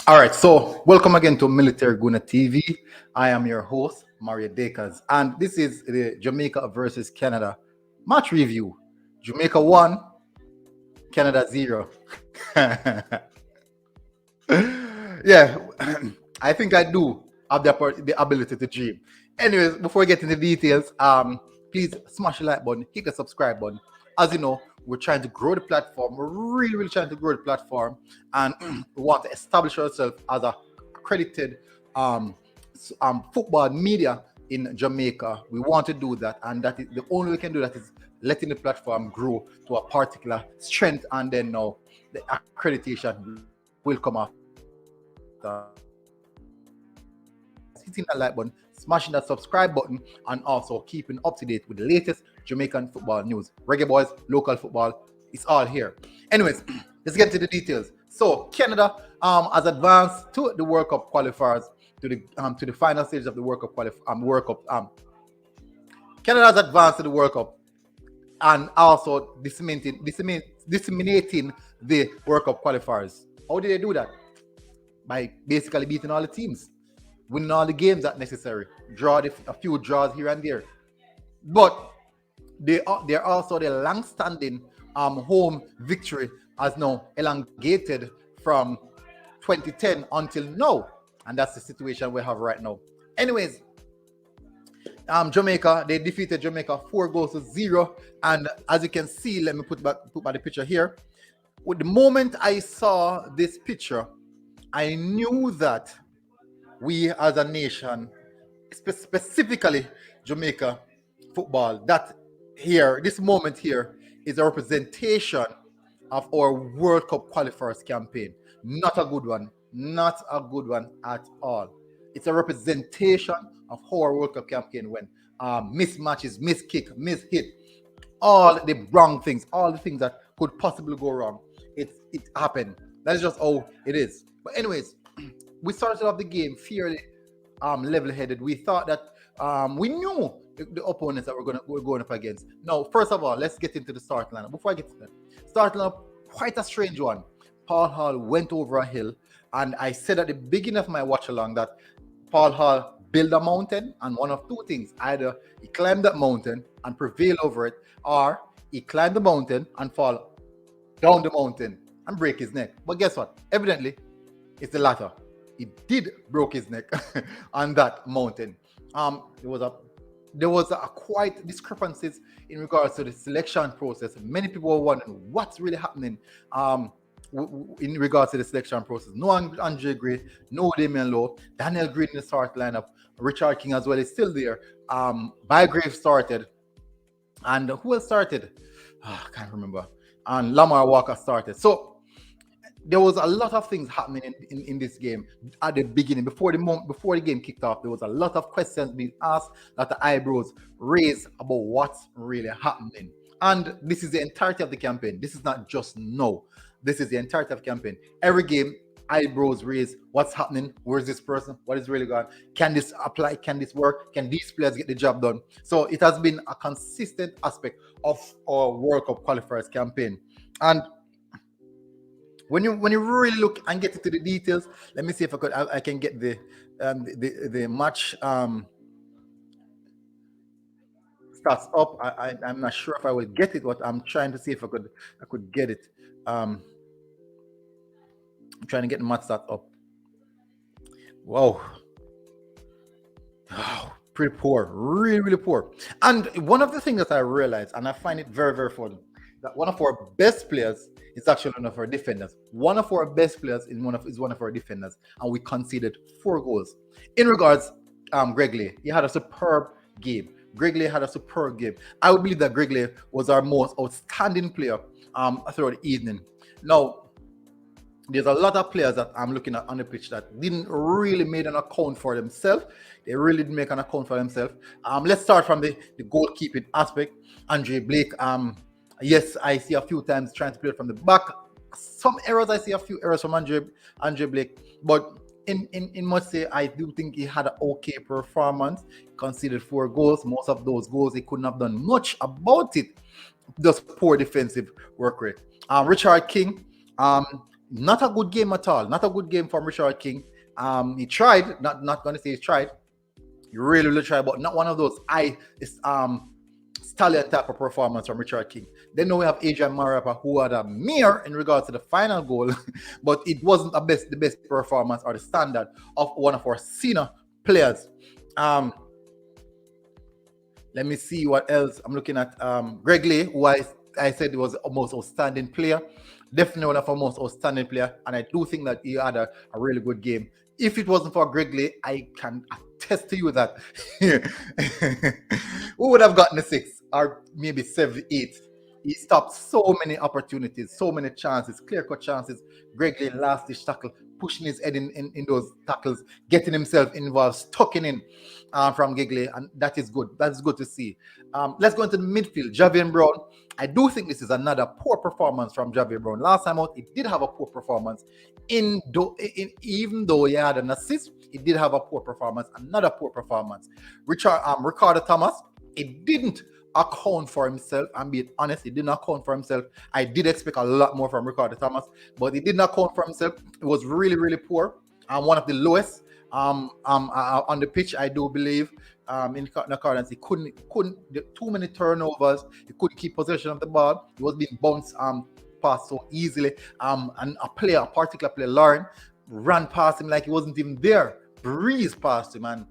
All right, so welcome again to Military Guna TV. I am your host, Mario Dekers, and this is the Jamaica versus Canada match review. Jamaica 1, Canada 0. Yeah, I think I do have the ability to dream. Anyways, before we get into details, please smash the like button, hit the subscribe button. As you know, we're trying to grow the platform. We're really trying to grow the platform, and we want to establish ourselves as a accredited football media in Jamaica. We want to do that, and that is the only way we can do that is letting the platform grow to a particular strength, and then now the accreditation will come after. Hitting that like button, smashing that subscribe button, and also keeping up to date with the latest Jamaican football news. Reggae Boyz, local football, it's all here. Anyways, let's get to the details. So Canada has advanced to the World Cup qualifiers, to the final stage of the World Cup Canada has advanced to the World Cup and also disseminating the World Cup qualifiers. How did they do that? By basically beating all the teams, winning all the games that necessary, a few draws here and there. But they're also the long-standing home victory has now elongated from 2010 until now, and that's the situation we have right now. Anyways, Jamaica, they defeated Jamaica 4-0, and as you can see, let me put back the picture here. With the moment I saw this picture, I knew that we as a nation, specifically Jamaica football, that here, this moment here is a representation of our World Cup qualifiers campaign. Not a good one. Not a good one at all. It's a representation of how our World Cup campaign went. Mismatches, miss kick, miss hit, all the wrong things, all the things that could possibly go wrong. It happened. That's just how it is. But anyways, we started off the game fairly level-headed. We thought that we knew the opponents that we're going up against. Now, first of all, let's get into the start lineup. Before I get to that, start lineup, quite a strange one. Paul Hall went over a hill, and I said at the beginning of my watch along that Paul Hall built a mountain, and one of two things: either he climbed that mountain and prevail over it, or he climbed the mountain and fall down the mountain and break his neck. But guess what? Evidently, it's the latter. He did broke his neck on that mountain. There was a quite discrepancies in regards to the selection process. Many people were wondering what's really happening in regards to the selection process. No Andre Gray, no Damian Lowe, Daniel Green in the start lineup, Richard King as well is still there. Bygrave started, and who else started? I can't remember. And Lamar Walker started. So there was a lot of things happening in this game at the beginning. Before the game kicked off, there was a lot of questions being asked, that the eyebrows raised about what's really happening. And this is the entirety of the campaign. This is not just now. This is the entirety of the campaign. Every game, eyebrows raised. What's happening? Where's this person? What is really going on? Can this apply? Can this work? Can these players get the job done? So it has been a consistent aspect of our World Cup qualifiers campaign. And when you really look and get into the details, let me see if I can get the match stats up. I'm not sure if I will get it, but I'm trying to see if I could get it. I'm trying to get the match stats up. Wow. Oh, pretty poor, really poor. And one of the things that I realized, and I find it very funny, that one of our best players is actually one of our defenders. One of our best players is one of our defenders, and we conceded 4 goals. In regards, Greg Lay, he had a superb game. Greg Lay had a superb game. I would believe that Greg Lay was our most outstanding player throughout the evening. Now, there's a lot of players that I'm looking at on the pitch that didn't really make an account for themselves. They really didn't make an account for themselves. Let's start from the goalkeeping aspect. Andre Blake, yes, I see a few times trying to play from the back. Some errors, I see a few errors from Andre Blake. But in must say, I do think he had an okay performance. Conceded 4 goals. Most of those goals, he couldn't have done much about it. Just poor defensive work rate. Richard King, Not a good game at all. Not a good game from Richard King. He tried. Not gonna say he tried. He really tried, but not one of those stallion type of performance from Richard King. Then now we have Adrian Marapa, who had a mirror in regards to the final goal, but it wasn't the best performance or the standard of one of our senior players. Let me see what else. I'm looking at Greg Lee, who I said was a most outstanding player. Definitely one of our most outstanding player. And I do think that he had a really good game. If it wasn't for Greg Lee, I can attest to you that who would have gotten the 6 or maybe 7, 8. He stopped so many opportunities, so many chances, clear-cut chances. Greg Lee last dish tackle, pushing his head in those tackles, getting himself involved, stucking in from Gigley, and that is good. That's good to see. Let's go into the midfield. Javier Brown. I do think this is another poor performance from Javier Brown. Last time out, he did have a poor performance. Even though he had an assist, he did have a poor performance. Another poor performance. Ricardo Thomas, it didn't account for himself. I'm being honest, he did not account for himself. I did expect a lot more from Ricardo Thomas, but he did not account for himself. It was really poor. One of the lowest on the pitch, I do believe. In accordance, he couldn't too many turnovers. He couldn't keep possession of the ball. He was being bounced past so easily. And a particular player, Lauren, ran past him like he wasn't even there. Breezed past him, and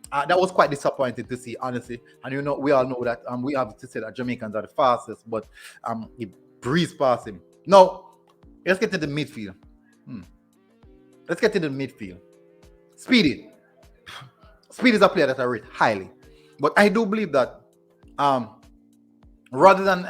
that was quite disappointing to see, honestly. And we all know that we have to say that Jamaicans are the fastest, but he breezed past him. Now, let's get to the midfield. Let's get to the midfield. Speedy. Speedy is a player that I rate highly. But I do believe that rather than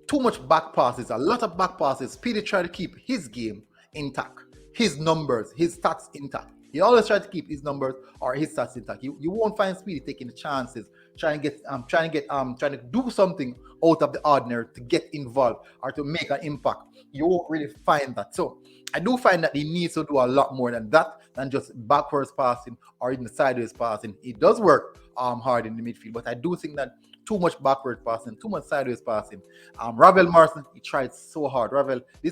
too much back passes, a lot of back passes, Speedy tried to keep his game intact, his numbers, his stats intact. He always tries to keep his numbers or his stats intact. You won't find Speedy taking the chances, trying to do something out of the ordinary to get involved or to make an impact. You won't really find that. So I do find that he needs to do a lot more than that, than just backwards passing or even sideways passing. He does work hard in the midfield, but I do think that too much backwards passing, too much sideways passing. Ravel Morrison, he tried so hard.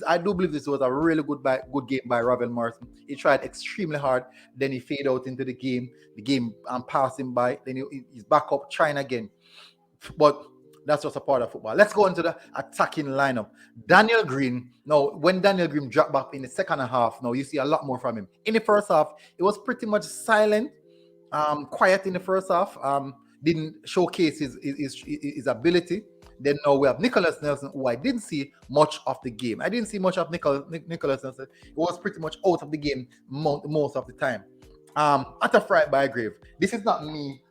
I do believe this was a really good game by Ravel Morrison. He tried extremely hard. Then he faded out into the game. The game passed him by. Then he's back up trying again. But that's just a part of football. Let's go into the attacking lineup. Daniel Green. Now, when Daniel Green dropped back in the second half, now you see a lot more from him. In the first half, it was pretty much silent, quiet in the first half. Didn't showcase his ability. Then now we have Nicholas Nelson, who I didn't see much of the game. I didn't see much of Nicholas Nelson. He was pretty much out of the game most of the time. Atafry Bygrave. This is not me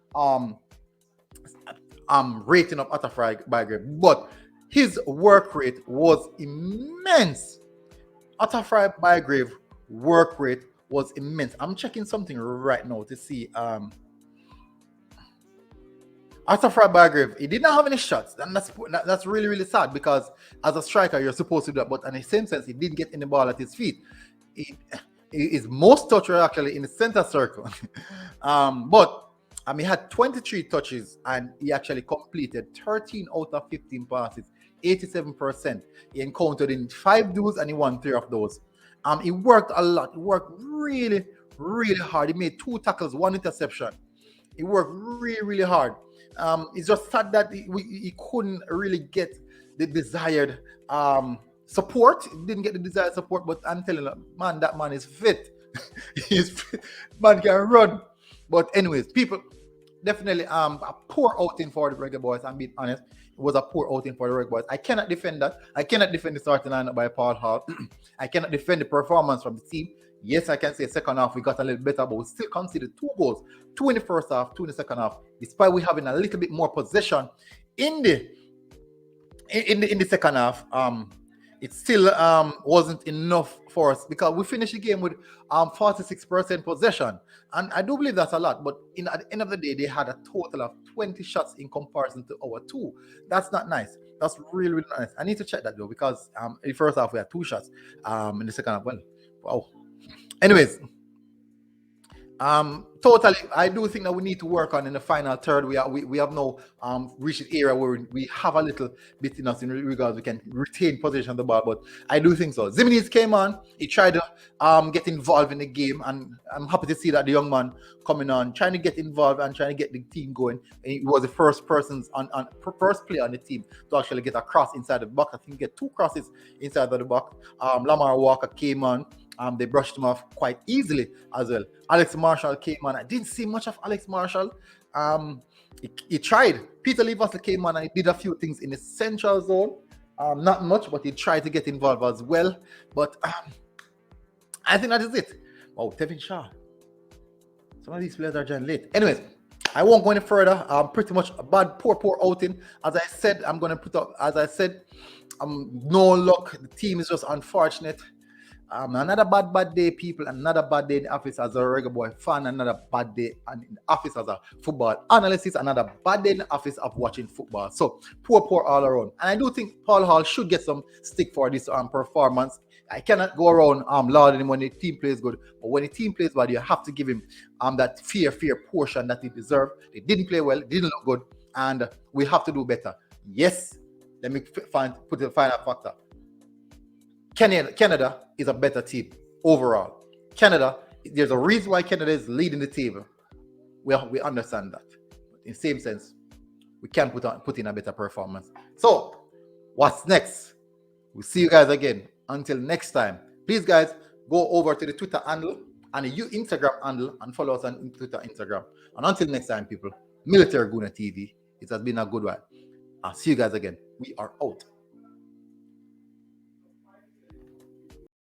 rating up Atafry Bygrave, but his work rate was immense. Atafry Bygrave work rate was immense. I'm checking something right now to see. Atafry Bygrave, he did not have any shots, and that's really sad, because as a striker you're supposed to do that, but in the same sense he didn't get any ball at his feet. His most touch were actually in the center circle. But he had 23 touches and he actually completed 13 out of 15 passes, 87%. He encountered in 5 duels and he won 3 of those. He worked a lot. He worked really hard. He made 2 tackles, 1 interception. He worked really hard. It's just sad that he couldn't really get the desired support. He didn't get the desired support, but I'm telling you, man, that man is fit. He's fit. Man can run. But anyways, people, definitely a poor outing for the Reggae Boyz. I'm being honest. It was a poor outing for the Reggae Boyz. I cannot defend that. I cannot defend the starting lineup by Paul Hall. I cannot defend the performance from the team. Yes, I can say second half we got a little better, but we still conceded 2 goals. 2 in the first half, 2 in the second half. Despite we having a little bit more possession in the second half, it still wasn't enough for us, because we finished the game with 46% possession, and I do believe that's a lot. But at the end of the day, they had a total of 20 shots in comparison to our 2. That's not nice. That's really nice. I need to check that though, because in the first half we had 2 shots. In the second half, well, wow. Anyways, Totally. I do think that we need to work on in the final third. We have now reached an area where we have a little bit in us in regards we can retain possession of the ball. But I do think so. Zimnis came on. He tried to get involved in the game, and I'm happy to see that the young man coming on, trying to get involved and trying to get the team going. And he was the first first player on the team to actually get a cross inside the box. I think he get 2 crosses inside of the box. Lamar Walker came on. They brushed him off quite easily as well. Alex Marshall came on. I didn't see much of Alex Marshall. He tried. Peter Leversley came on and he did a few things in the central zone. Not much, but he tried to get involved as well. But I think that is it. Oh, Tevin Shaw. Some of these players are joining late. Anyways, I won't go any further. Pretty much a bad, poor outing. As I said, I'm going to put up, as I said, no luck. The team is just unfortunate. Another bad day, people. Another bad day in the office as a Reggae Boy fan. Another bad day in the office as a football analyst. Another bad day in the office of watching football. So poor all around. And I do think Paul Hall should get some stick for this performance. I cannot go around lauding him when the team plays good. But when the team plays bad, you have to give him that fair portion that he deserved. They didn't play well. They didn't look good. And we have to do better. Yes. Let me put the final factor. Canada is a better team overall. Canada, there's a reason why Canada is leading the team. We understand that. But in the same sense, we can put in a better performance. So, what's next? We'll see you guys again. Until next time, please guys, go over to the Twitter handle and the Instagram handle and follow us on Twitter, Instagram. And until next time, people, Military Guna TV. It has been a good one. I'll see you guys again. We are out.